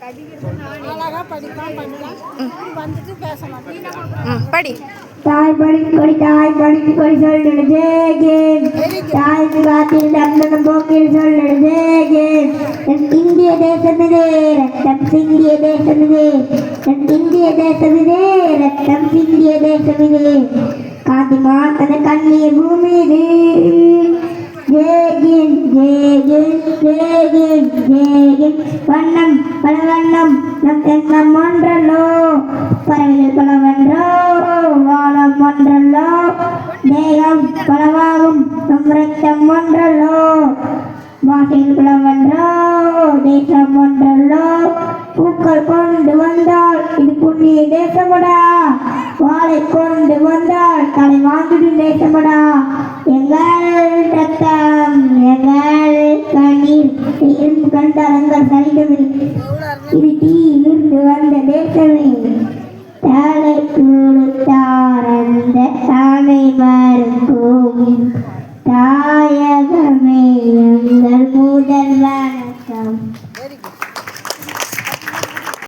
அழகா படிக்கலாம் பண்ணலாம் வந்துட்டு பேச மாட்டேன் படி தாய் படித்து கொடி தாய் படித்து கொடி சொல்லிடு ஜெயகேன் தாய் காத்தில் தந்தனம் போக்கில் சொல்லிடு ஜெயகேன் என் இந்திய தேசமிதே ரத்தம் சிந்திய தேசமிதே என் இந்திய தேசமிதே ரத்தம் சிந்திய தேசமிதே காந்தி மாத்தன கண்ணிய பூமி இது ஜெயகேன் ஜெயகேன் ஜெயகேன் ஜெயகேன் வண்ணம் பல வண்ணம் நம் எண்ணம் ஒன்றல்லோ பறவைகள் பலவன்றோ வானம் ஒன்றல்லோ தேகம் பலவாகும் நம் ரத்தம் ஒன்றல்லோ வாசைகள் பலவன்றோ தேசம் ஒன்றல்லோ பூக்கள் கொண்டு வந்தால் இது புண்ணிய தேசமடா வாழை கொண்டு வந்தால் தலை வாங்கிடும் தேசமடா எங்கள் ரத்தம் எங்கள் கண்ணீர் எறும்பு கண்டால் எங்கள் சரிதமே இது தீயிலிருந்து வந்த தேசமே தலை கொடுத்தார் அந்த தானை மறுக்கும் தாயகமே எங்கள் முதல் வணக்கம்.